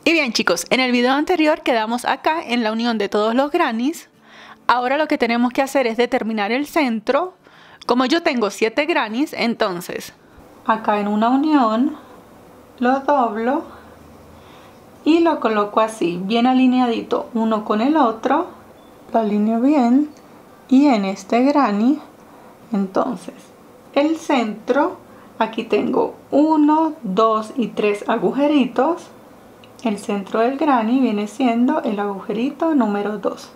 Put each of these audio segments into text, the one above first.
Y bien chicos, en el video anterior quedamos acá en la unión de todos los grannies. Ahora lo que tenemos que hacer es determinar el centro. Como yo tengo 7 grannies, entonces acá en una unión lo doblo y lo coloco así, bien alineadito uno con el otro. Lo alineo bien y en este granny, entonces el centro, aquí tengo 1, 2 y 3 agujeritos. El centro del granny viene siendo el agujerito número 2.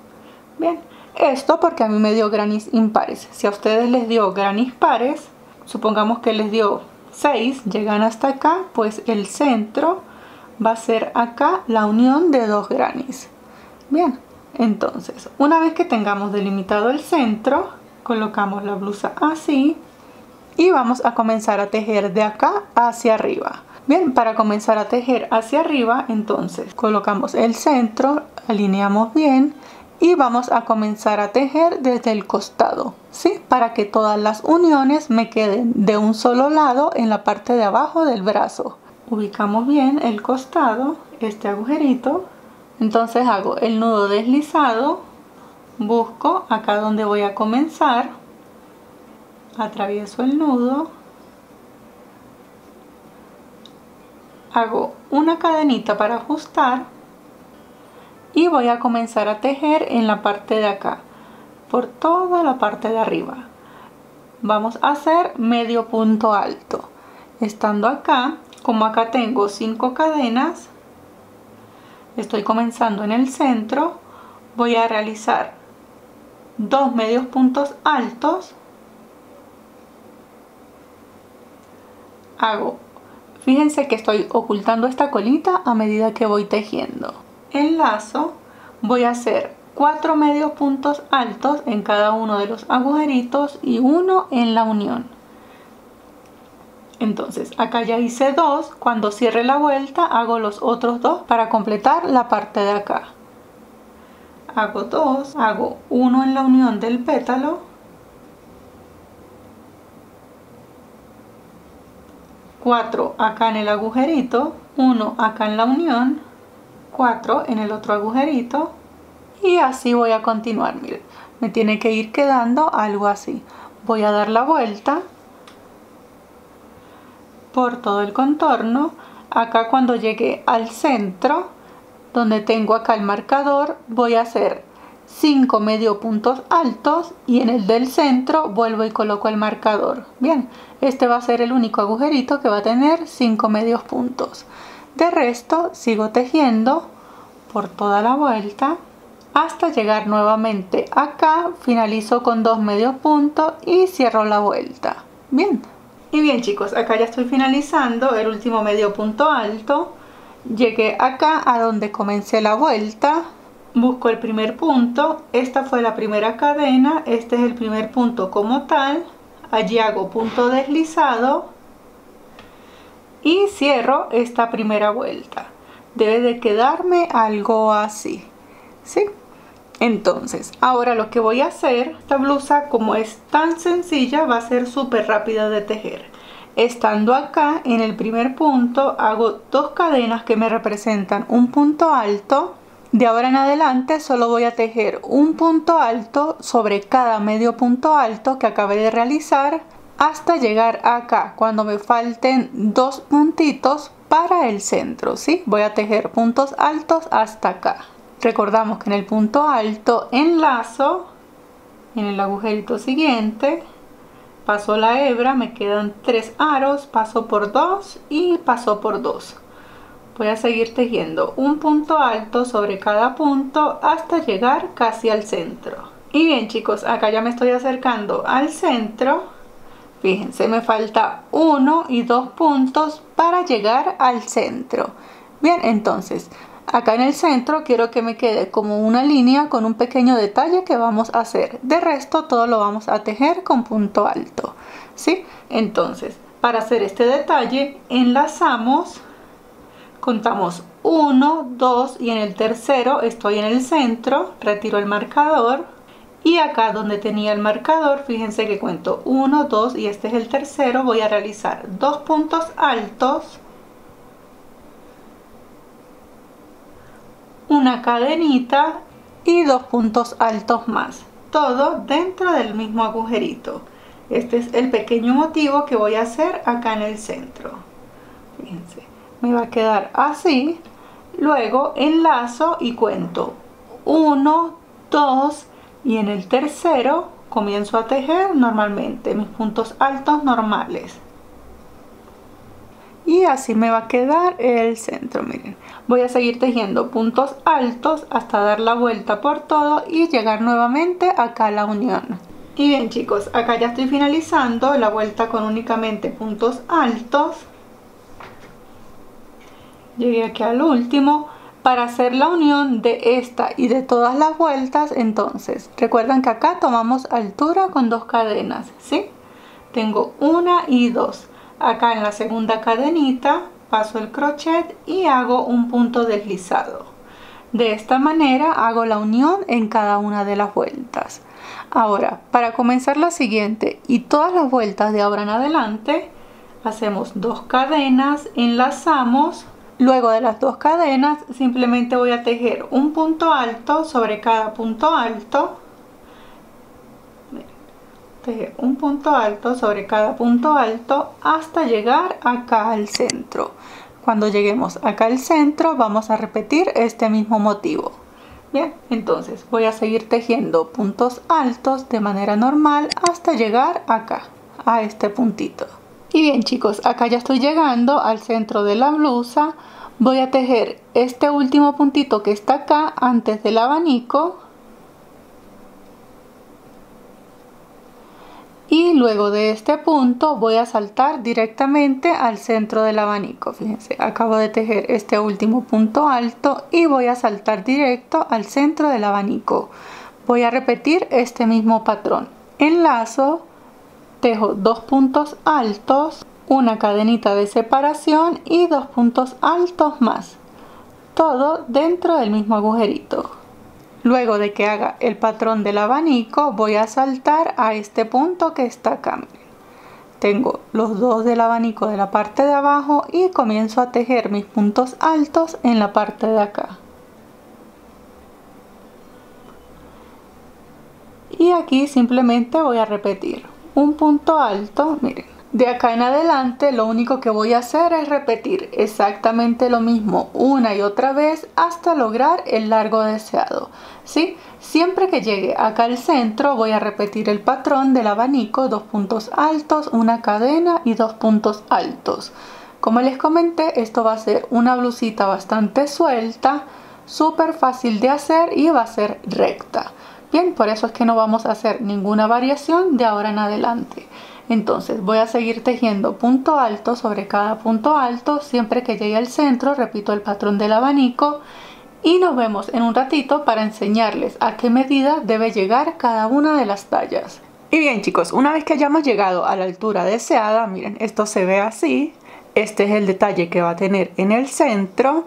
Bien, esto porque a mí me dio grannies impares. Si a ustedes les dio grannies pares, supongamos que les dio 6, llegan hasta acá, pues el centro va a ser acá la unión de 2 grannies. Bien, entonces una vez que tengamos delimitado el centro, colocamos la blusa así y vamos a comenzar a tejer de acá hacia arriba. Bien, para comenzar a tejer hacia arriba, entonces colocamos el centro, alineamos bien y vamos a comenzar a tejer desde el costado, ¿sí? Para que todas las uniones me queden de un solo lado en la parte de abajo del brazo. Ubicamos bien el costado, este agujerito, entonces hago el nudo deslizado, busco acá donde voy a comenzar, atravieso el nudo, hago una cadenita para ajustar y voy a comenzar a tejer en la parte de acá, por toda la parte de arriba. Vamos a hacer medio punto alto. Estando acá, como acá tengo 5 cadenas, estoy comenzando en el centro, voy a realizar 2 medios puntos altos, fíjense que estoy ocultando esta colita a medida que voy tejiendo. Enlazo, voy a hacer 4 medios puntos altos en cada uno de los agujeritos y uno en la unión. Entonces acá ya hice 2, cuando cierre la vuelta hago los otros 2 para completar la parte de acá. Hago 2, hago 1 en la unión del pétalo, 4 acá en el agujerito, 1 acá en la unión, 4 en el otro agujerito y así voy a continuar. Miren, me tiene que ir quedando algo así. Voy a dar la vuelta por todo el contorno. Acá cuando llegue al centro, donde tengo acá el marcador, voy a hacer 5 medio puntos altos y en el del centro vuelvo y coloco el marcador. Bien, este va a ser el único agujerito que va a tener 5 medios puntos. De resto sigo tejiendo por toda la vuelta hasta llegar nuevamente acá, finalizo con 2 medios puntos y cierro la vuelta. Bien, y bien chicos, acá ya estoy finalizando el último medio punto alto. Llegué acá a donde comencé la vuelta, busco el primer punto, esta fue la primera cadena, este es el primer punto como tal, allí hago punto deslizado y cierro esta primera vuelta. Debe de quedarme algo así, ¿sí? Entonces, ahora lo que voy a hacer, esta blusa como es tan sencilla va a ser súper rápida de tejer. Estando acá en el primer punto hago 2 cadenas que me representan un punto alto. De ahora en adelante solo voy a tejer un punto alto sobre cada medio punto alto que acabé de realizar hasta llegar acá cuando me falten 2 puntitos para el centro, ¿sí? Voy a tejer puntos altos hasta acá. Recordamos que en el punto alto enlazo en el agujerito siguiente, paso la hebra, me quedan 3 aros, paso por 2 y paso por 2. Voy a seguir tejiendo un punto alto sobre cada punto hasta llegar casi al centro. Y bien chicos, acá ya me estoy acercando al centro. Fíjense, me falta 1 y 2 puntos para llegar al centro. Bien, entonces acá en el centro quiero que me quede como una línea con un pequeño detalle que vamos a hacer. De resto todo lo vamos a tejer con punto alto, ¿sí? Entonces, para hacer este detalle enlazamos, contamos 1, 2 y en el tercero estoy en el centro, retiro el marcador y acá donde tenía el marcador, fíjense que cuento 1, 2 y este es el tercero, voy a realizar 2 puntos altos una cadenita y 2 puntos altos más, todo dentro del mismo agujerito. Este es el pequeño motivo que voy a hacer acá en el centro. Fíjense, me va a quedar así. Luego enlazo y cuento 1, 2 y en el tercero comienzo a tejer normalmente mis puntos altos normales. Y así me va a quedar el centro. Miren, voy a seguir tejiendo puntos altos hasta dar la vuelta por todo y llegar nuevamente acá a la unión. Y bien chicos, acá ya estoy finalizando la vuelta con únicamente puntos altos. Llegué aquí al último. Para hacer la unión de esta y de todas las vueltas, entonces recuerdan que acá tomamos altura con 2 cadenas, ¿sí? Tengo 1 y 2. Acá en la segunda cadenita paso el crochet y hago un punto deslizado. De esta manera hago la unión en cada una de las vueltas. Ahora, para comenzar la siguiente y todas las vueltas de ahora en adelante, hacemos 2 cadenas, enlazamos. Luego de las 2 cadenas simplemente voy a tejer un punto alto sobre cada punto alto. Tejer un punto alto sobre cada punto alto hasta llegar acá al centro. Cuando lleguemos acá al centro vamos a repetir este mismo motivo. Bien, entonces voy a seguir tejiendo puntos altos de manera normal hasta llegar acá, a este puntito. Y bien chicos, acá ya estoy llegando al centro de la blusa. Voy a tejer este último puntito que está acá antes del abanico. Y luego de este punto voy a saltar directamente al centro del abanico. Fíjense, acabo de tejer este último punto alto y voy a saltar directo al centro del abanico. Voy a repetir este mismo patrón. Enlazo, tejo 2 puntos altos, una cadenita de separación y 2 puntos altos más. Todo dentro del mismo agujerito. Luego de que haga el patrón del abanico voy a saltar a este punto que está acá. Tengo los 2 del abanico de la parte de abajo y comienzo a tejer mis puntos altos en la parte de acá. Y aquí simplemente voy a repetir un punto alto, miren. De acá en adelante lo único que voy a hacer es repetir exactamente lo mismo una y otra vez hasta lograr el largo deseado, ¿sí? Siempre que llegue acá al centro voy a repetir el patrón del abanico, 2 puntos altos, una cadena y 2 puntos altos. Como les comenté, esto va a ser una blusita bastante suelta, súper fácil de hacer y va a ser recta. Bien, por eso es que no vamos a hacer ninguna variación de ahora en adelante. Entonces voy a seguir tejiendo punto alto sobre cada punto alto. Siempre que llegue al centro repito el patrón del abanico y nos vemos en un ratito para enseñarles a qué medida debe llegar cada una de las tallas. Y bien chicos, una vez que hayamos llegado a la altura deseada, miren, esto se ve así. Este es el detalle que va a tener en el centro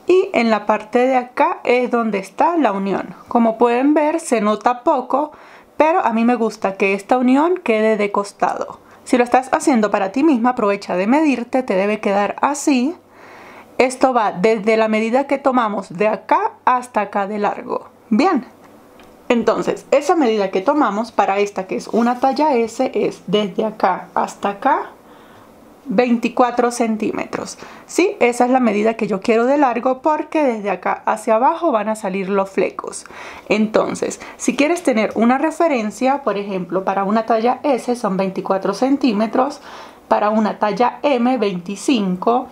y en la parte de acá es donde está la unión. Como pueden ver se nota poco, pero a mí me gusta que esta unión quede de costado. Si lo estás haciendo para ti misma, aprovecha de medirte, te debe quedar así. Esto va desde la medida que tomamos de acá hasta acá de largo. Bien, entonces esa medida que tomamos para esta que es una talla S es desde acá hasta acá 24 centímetros. Sí, esa es la medida que yo quiero de largo porque desde acá hacia abajo van a salir los flecos. Entonces, si quieres tener una referencia, por ejemplo, para una talla S son 24 centímetros, para una talla M 25,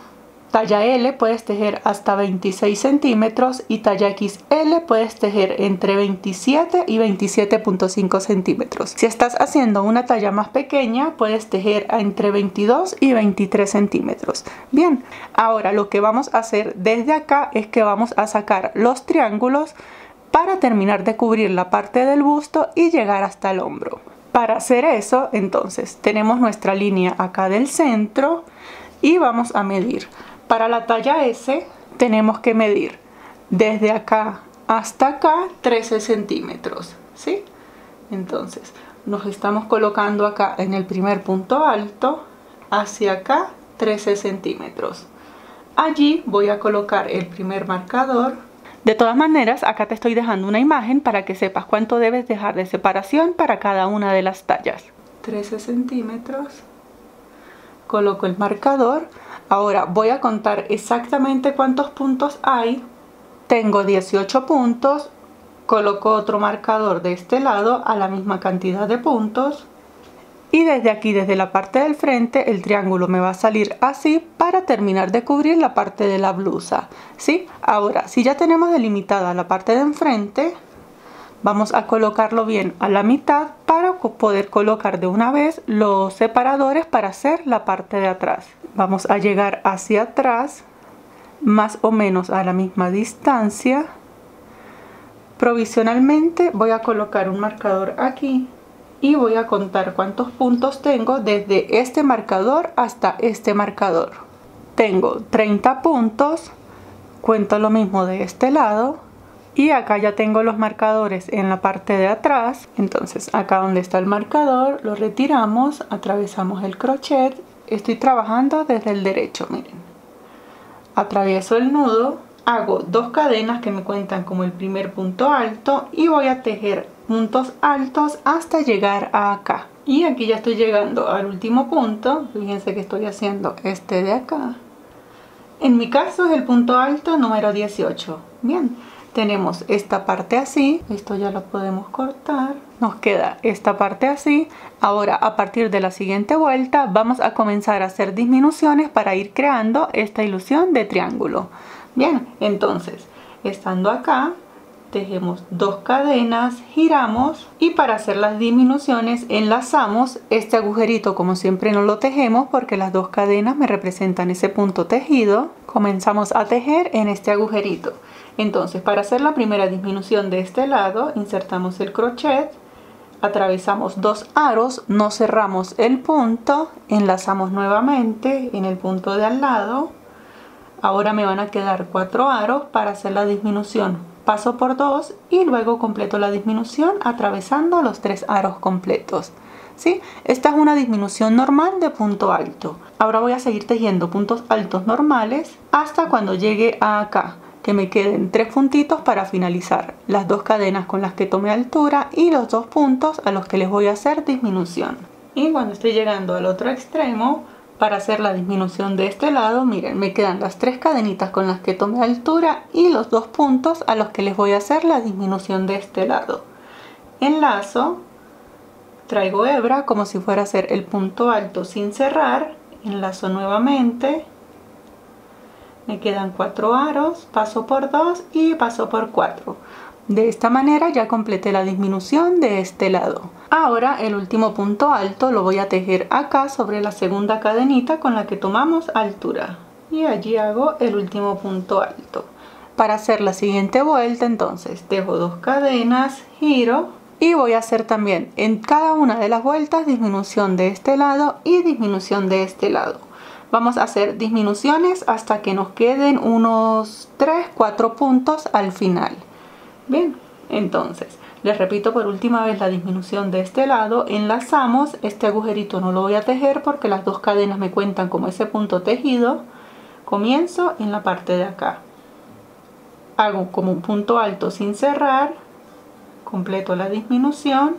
talla L puedes tejer hasta 26 centímetros y talla XL puedes tejer entre 27 y 27.5 centímetros. Si estás haciendo una talla más pequeña puedes tejer entre 22 y 23 centímetros. Bien, ahora lo que vamos a hacer desde acá es que vamos a sacar los triángulos para terminar de cubrir la parte del busto y llegar hasta el hombro. Para hacer eso, entonces tenemos nuestra línea acá del centro y vamos a medir. Para la talla S tenemos que medir desde acá hasta acá 13 centímetros, ¿sí? Entonces nos estamos colocando acá en el primer punto alto, hacia acá 13 centímetros. Allí voy a colocar el primer marcador. De todas maneras, acá te estoy dejando una imagen para que sepas cuánto debes dejar de separación para cada una de las tallas. 13 centímetros. Coloco el marcador. Ahora voy a contar exactamente cuántos puntos hay. Tengo 18 puntos. Coloco otro marcador de este lado a la misma cantidad de puntos. Y desde aquí, desde la parte del frente, el triángulo me va a salir así para terminar de cubrir la parte de la blusa, ¿sí? Ahora, si ya tenemos delimitada la parte de enfrente, vamos a colocarlo bien a la mitad para poder colocar de una vez los separadores para hacer la parte de atrás. Vamos a llegar hacia atrás, más o menos a la misma distancia. Provisionalmente voy a colocar un marcador aquí y voy a contar cuántos puntos tengo desde este marcador hasta este marcador. Tengo 30 puntos, cuento lo mismo de este lado y acá ya tengo los marcadores en la parte de atrás. Entonces acá donde está el marcador lo retiramos, atravesamos el crochet. Estoy trabajando desde el derecho, miren. Atravieso el nudo, hago 2 cadenas que me cuentan como el primer punto alto y voy a tejer puntos altos hasta llegar a acá. Y aquí ya estoy llegando al último punto. Fíjense que estoy haciendo este de acá. En mi caso es el punto alto número 18. Bien, tenemos esta parte así. Esto ya lo podemos cortar. Nos queda esta parte así. Ahora, a partir de la siguiente vuelta vamos a comenzar a hacer disminuciones para ir creando esta ilusión de triángulo. Bien, entonces, estando acá, tejemos 2 cadenas, giramos y para hacer las disminuciones enlazamos este agujerito. Como siempre no lo tejemos porque las 2 cadenas me representan ese punto tejido. Comenzamos a tejer en este agujerito. Entonces, para hacer la primera disminución de este lado, insertamos el crochet, atravesamos 2 aros, no cerramos el punto, enlazamos nuevamente en el punto de al lado. Ahora me van a quedar 4 aros para hacer la disminución. Paso por 2 y luego completo la disminución atravesando los 3 aros completos. ¿Sí? Esta es una disminución normal de punto alto. Ahora voy a seguir tejiendo puntos altos normales hasta cuando llegue a acá, que me queden 3 puntitos para finalizar las 2 cadenas con las que tomé altura y los 2 puntos a los que les voy a hacer disminución. Y cuando estoy llegando al otro extremo, para hacer la disminución de este lado, miren, me quedan las 3 cadenitas con las que tomé altura y los 2 puntos a los que les voy a hacer la disminución de este lado. Enlazo, traigo hebra como si fuera a hacer el punto alto sin cerrar, enlazo nuevamente, me quedan 4 aros, paso por 2 y paso por 4. De esta manera ya completé la disminución de este lado. Ahora el último punto alto lo voy a tejer acá sobre la segunda cadenita con la que tomamos altura. Y allí hago el último punto alto. Para hacer la siguiente vuelta entonces tejo 2 cadenas, giro y voy a hacer también en cada una de las vueltas disminución de este lado y disminución de este lado. Vamos a hacer disminuciones hasta que nos queden unos 3-4 puntos al final. Bien, entonces les repito por última vez la disminución de este lado, enlazamos, este agujerito no lo voy a tejer porque las 2 cadenas me cuentan como ese punto tejido. Comienzo en la parte de acá, hago como un punto alto sin cerrar, completo la disminución,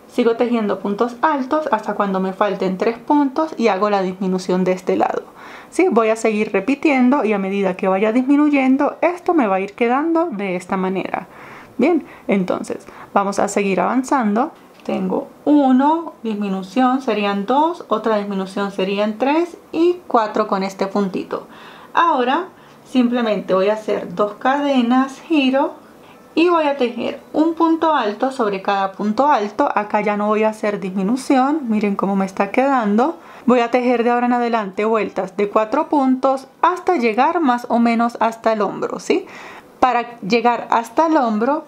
sigo tejiendo puntos altos hasta cuando me falten 3 puntos y hago la disminución de este lado. ¿Sí? Voy a seguir repitiendo y a medida que vaya disminuyendo esto me va a ir quedando de esta manera. Bien, entonces vamos a seguir avanzando. Tengo 1, disminución serían 2, otra disminución serían 3 y 4 con este puntito. Ahora simplemente voy a hacer 2 cadenas, giro y voy a tejer un punto alto sobre cada punto alto. Acá ya no voy a hacer disminución, miren cómo me está quedando. Voy a tejer de ahora en adelante vueltas de 4 puntos hasta llegar más o menos hasta el hombro, ¿sí? Para llegar hasta el hombro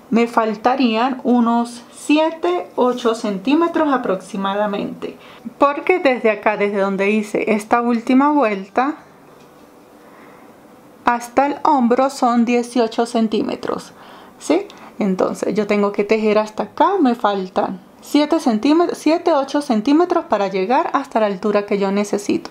me faltarían unos 7-8 centímetros aproximadamente, porque desde acá, desde donde hice esta última vuelta hasta el hombro son 18 centímetros, ¿sí? Entonces yo tengo que tejer hasta acá, me faltan 7-8 centímetros para llegar hasta la altura que yo necesito.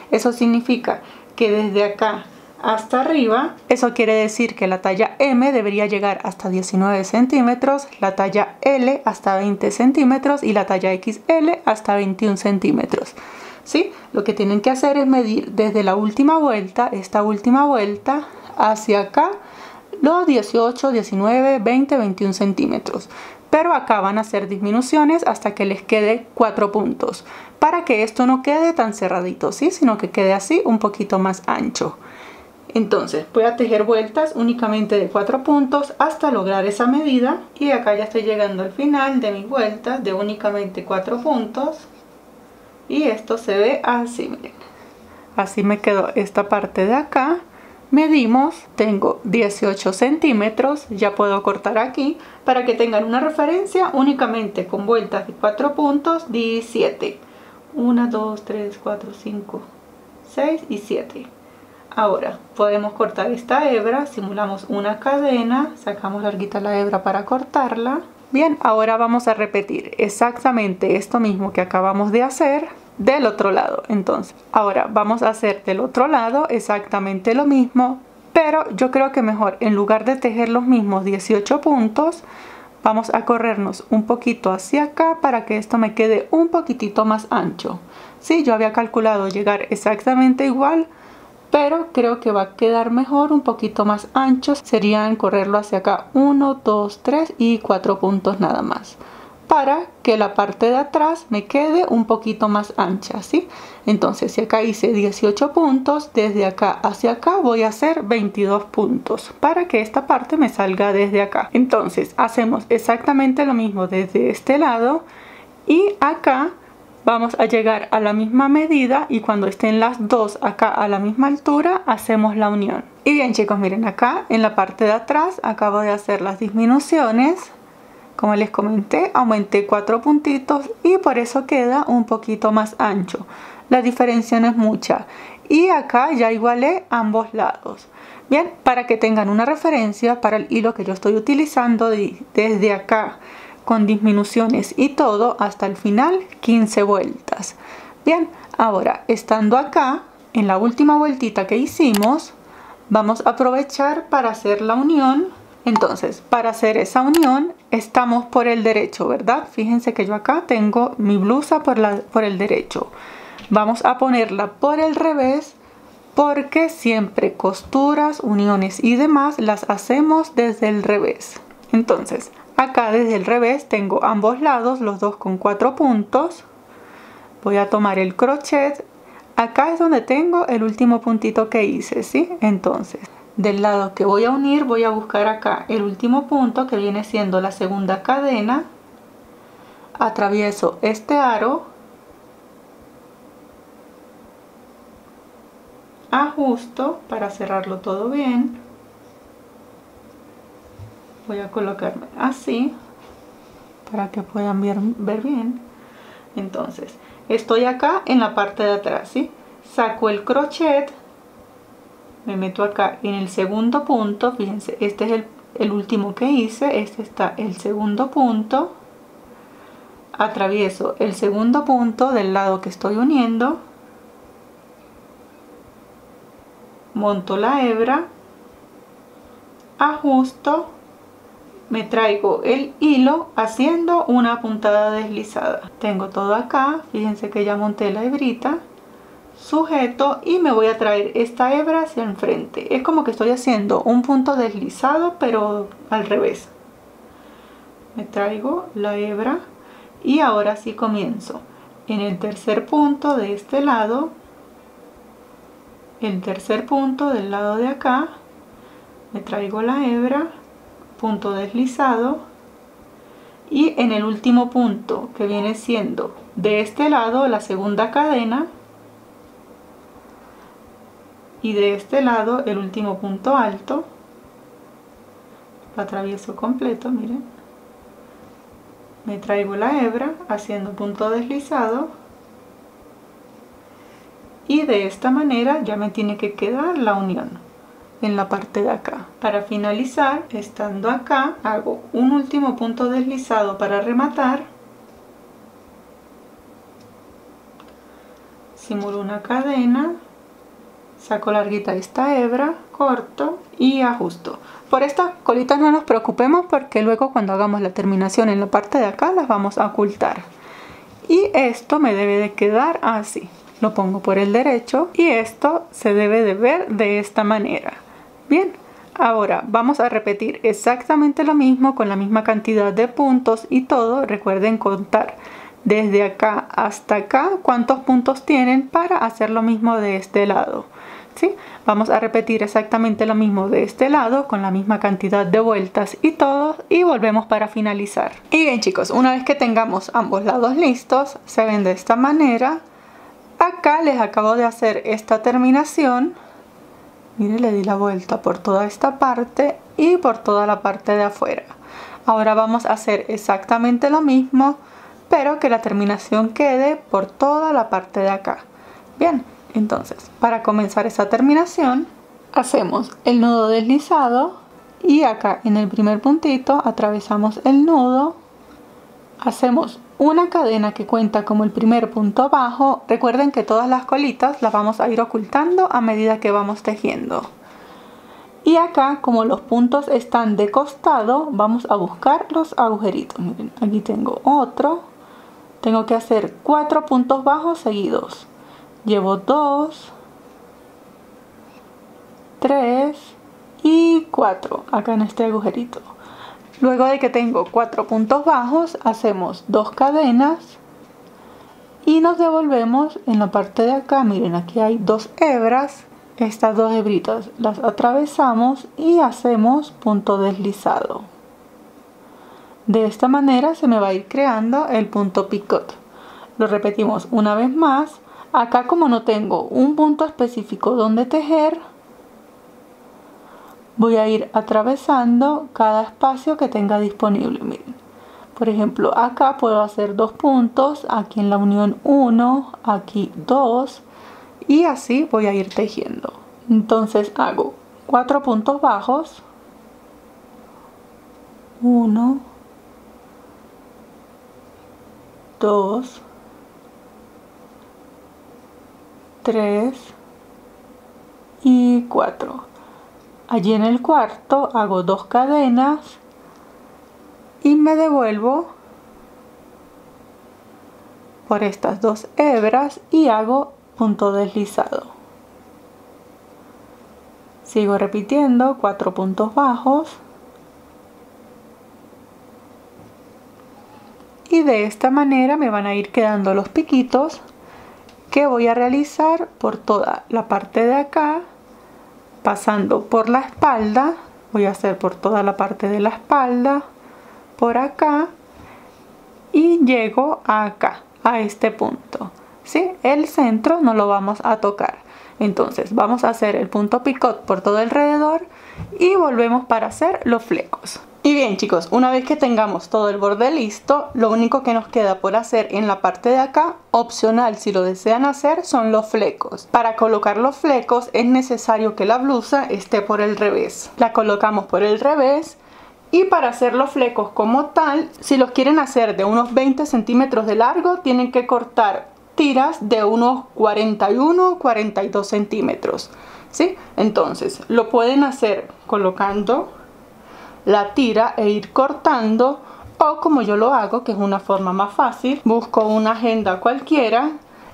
Eso significa que desde acá hasta arriba. Eso quiere decir que la talla M debería llegar hasta 19 centímetros, la talla L hasta 20 centímetros y la talla XL hasta 21 centímetros. ¿Sí? Lo que tienen que hacer es medir desde la última vuelta, esta última vuelta, hacia acá, los 18, 19, 20, 21 centímetros. Pero acá van a hacer disminuciones hasta que les quede 4 puntos, para que esto no quede tan cerradito, ¿sí? Sino que quede así un poquito más ancho. Entonces voy a tejer vueltas únicamente de 4 puntos hasta lograr esa medida, y acá ya estoy llegando al final de mis vueltas de únicamente 4 puntos, y esto se ve así, miren. Así me quedó esta parte de acá. Medimos, tengo 18 centímetros, ya puedo cortar aquí para que tengan una referencia. Únicamente con vueltas de 4 puntos di 7, 1, 2, 3, 4, 5, 6 y 7. Ahora podemos cortar esta hebra, simulamos una cadena, sacamos larguita la hebra para cortarla. Bien, ahora vamos a repetir exactamente esto mismo que acabamos de hacer del otro lado. Entonces ahora vamos a hacer del otro lado exactamente lo mismo, pero yo creo que mejor, en lugar de tejer los mismos 18 puntos, vamos a corrernos un poquito hacia acá para que esto me quede un poquitito más ancho. Sí, yo había calculado llegar exactamente igual, pero creo que va a quedar mejor un poquito más ancho. Serían correrlo hacia acá 1, 2, 3 y 4 puntos nada más, para que la parte de atrás me quede un poquito más ancha, ¿sí? Entonces, si acá hice 18 puntos, desde acá hacia acá voy a hacer 22 puntos para que esta parte me salga desde acá. Entonces, hacemos exactamente lo mismo desde este lado, y acá vamos a llegar a la misma medida, y cuando estén las dos acá a la misma altura, hacemos la unión. Y bien, chicos, miren, acá en la parte de atrás acabo de hacer las disminuciones. Como les comenté, aumenté 4 puntitos y por eso queda un poquito más ancho. La diferencia no es mucha. Y acá ya igualé ambos lados. Bien, para que tengan una referencia para el hilo que yo estoy utilizando, desde acá con disminuciones y todo hasta el final, 15 vueltas. Bien, ahora estando acá, en la última vueltita que hicimos, vamos a aprovechar para hacer la unión. Entonces, para hacer esa unión, estamos por el derecho, ¿verdad? Fíjense que yo acá tengo mi blusa por el derecho. Vamos a ponerla por el revés, porque siempre costuras, uniones y demás las hacemos desde el revés. Entonces, acá desde el revés tengo ambos lados, los dos con 4 puntos. Voy a tomar el crochet. Acá es donde tengo el último puntito que hice, ¿sí? Entonces, del lado que voy a unir, voy a buscar acá el último punto, que viene siendo la segunda cadena. Atravieso este aro, ajusto para cerrarlo todo bien. Voy a colocarme así para que puedan ver bien. Entonces, estoy acá en la parte de atrás, ¿sí? Saco el crochet, me meto acá en el segundo punto. Fíjense, este es el último que hice, este está el segundo punto. Atravieso el segundo punto del lado que estoy uniendo, monto la hebra, ajusto, me traigo el hilo haciendo una puntada deslizada. Tengo todo acá, fíjense que ya monté la hebrita, sujeto y me voy a traer esta hebra hacia el frente. Es como que estoy haciendo un punto deslizado, pero al revés. Me traigo la hebra y ahora sí comienzo en el tercer punto de este lado, el tercer punto del lado de acá, me traigo la hebra, punto deslizado, y en el último punto que viene siendo de este lado la segunda cadena, y de este lado el último punto alto, lo atravieso completo, miren, me traigo la hebra haciendo punto deslizado, y de esta manera ya me tiene que quedar la unión en la parte de acá. Para finalizar, estando acá, hago un último punto deslizado para rematar, simulo una cadena, saco larguita esta hebra, corto y ajusto. Por estas colitas no nos preocupemos porque luego cuando hagamos la terminación en la parte de acá las vamos a ocultar. Y esto me debe de quedar así. Lo pongo por el derecho y esto se debe de ver de esta manera. Bien, ahora vamos a repetir exactamente lo mismo con la misma cantidad de puntos y todo. Recuerden contar desde acá hasta acá cuántos puntos tienen para hacer lo mismo de este lado. ¿Sí? Vamos a repetir exactamente lo mismo de este lado con la misma cantidad de vueltas y todo, y volvemos para finalizar. Y bien chicos, una vez que tengamos ambos lados listos, se ven de esta manera. Acá les acabo de hacer esta terminación. Miren, le di la vuelta por toda esta parte y por toda la parte de afuera. Ahora vamos a hacer exactamente lo mismo, pero que la terminación quede por toda la parte de acá. Bien, entonces para comenzar esa terminación hacemos el nudo deslizado y acá en el primer puntito atravesamos el nudo, hacemos una cadena que cuenta como el primer punto bajo. Recuerden que todas las colitas las vamos a ir ocultando a medida que vamos tejiendo. Y acá, como los puntos están de costado, vamos a buscar los agujeritos. Miren, aquí tengo otro. Tengo que hacer 4 puntos bajos seguidos. Llevo 2, 3 y 4 acá en este agujerito. Luego de que tengo 4 puntos bajos, hacemos 2 cadenas y nos devolvemos en la parte de acá. Miren, aquí hay 2 hebras. Estas 2 hebritas las atravesamos y hacemos punto deslizado. De esta manera se me va a ir creando el punto picot. Lo repetimos una vez más. Acá, como no tengo un punto específico donde tejer, voy a ir atravesando cada espacio que tenga disponible. Miren, por ejemplo, acá puedo hacer 2 puntos, aquí en la unión 1, aquí 2 y así voy a ir tejiendo. Entonces hago 4 puntos bajos, 1, 2, 3 y 4. Allí en el cuarto hago 2 cadenas y me devuelvo por estas 2 hebras y hago punto deslizado. Sigo repitiendo 4 puntos bajos y de esta manera me van a ir quedando los piquitos que voy a realizar por toda la parte de acá, pasando por la espalda. Voy a hacer por toda la parte de la espalda, por acá, y llego acá, a este punto. ¿Sí? El centro no lo vamos a tocar. Entonces vamos a hacer el punto picot por todo alrededor y volvemos para hacer los flecos. Y bien chicos, una vez que tengamos todo el borde listo, lo único que nos queda por hacer en la parte de acá, opcional si lo desean hacer, son los flecos. Para colocar los flecos es necesario que la blusa esté por el revés. La colocamos por el revés. Y para hacer los flecos como tal, si los quieren hacer de unos 20 centímetros de largo, tienen que cortar tiras de unos 41-42 centímetros. ¿Sí? Entonces lo pueden hacer colocando la tira e ir cortando, o como yo lo hago, que es una forma más fácil, busco una agenda cualquiera.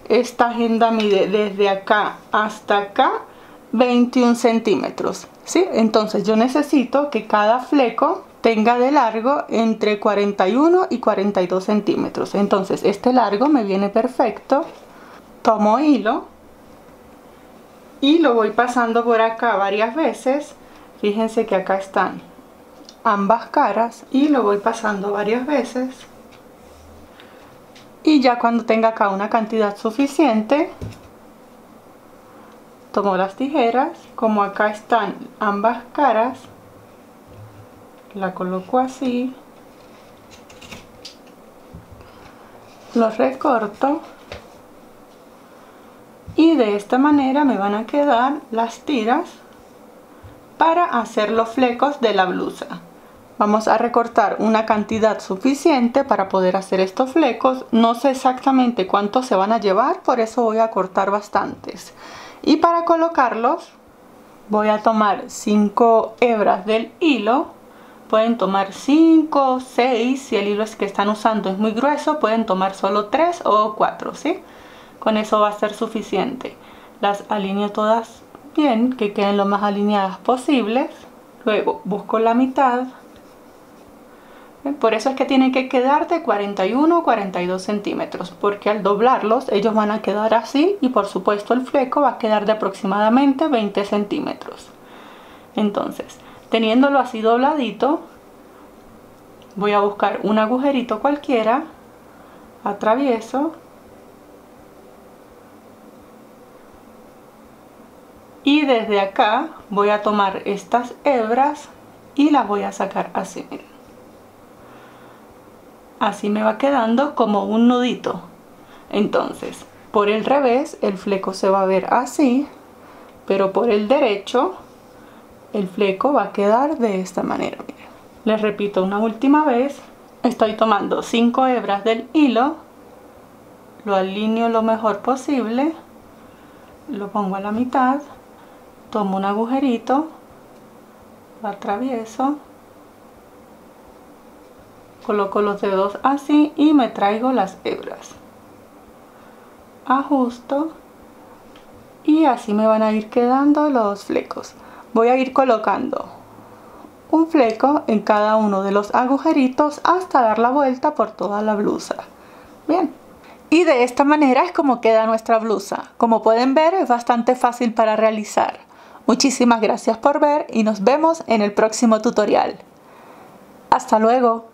Esta agenda mide desde acá hasta acá 21 centímetros. ¿Sí? Entonces yo necesito que cada fleco tenga de largo entre 41 y 42 centímetros. Entonces este largo me viene perfecto. Tomo hilo y lo voy pasando por acá varias veces. Fíjense que acá están ambas caras y lo voy pasando varias veces. Y ya cuando tenga acá una cantidad suficiente, tomo las tijeras. Como acá están ambas caras, la coloco así, los recorto y de esta manera me van a quedar las tiras para hacer los flecos de la blusa. Vamos a recortar una cantidad suficiente para poder hacer estos flecos. No sé exactamente cuántos se van a llevar, por eso voy a cortar bastantes. Y para colocarlos voy a tomar 5 hebras del hilo. Pueden tomar 5, 6, si el hilo que están usando es muy grueso, pueden tomar solo 3 o 4, ¿sí? Con eso va a ser suficiente. Las alineo todas bien, que queden lo más alineadas posibles. Luego busco la mitad. Por eso es que tienen que quedar de 41 o 42 centímetros, porque al doblarlos ellos van a quedar así y por supuesto el fleco va a quedar de aproximadamente 20 centímetros. Entonces, teniéndolo así dobladito, voy a buscar un agujerito cualquiera, atravieso y desde acá voy a tomar estas hebras y las voy a sacar así, miren. Así me va quedando como un nudito. Entonces, por el revés el fleco se va a ver así, pero por el derecho el fleco va a quedar de esta manera, miren. Les repito una última vez, estoy tomando 5 hebras del hilo, lo alineo lo mejor posible, lo pongo a la mitad, tomo un agujerito, lo atravieso, coloco los dedos así y me traigo las hebras, ajusto y así me van a ir quedando los flecos. Voy a ir colocando un fleco en cada uno de los agujeritos hasta dar la vuelta por toda la blusa. Bien, y de esta manera es como queda nuestra blusa. Como pueden ver, es bastante fácil para realizar. Muchísimas gracias por ver y nos vemos en el próximo tutorial. Hasta luego.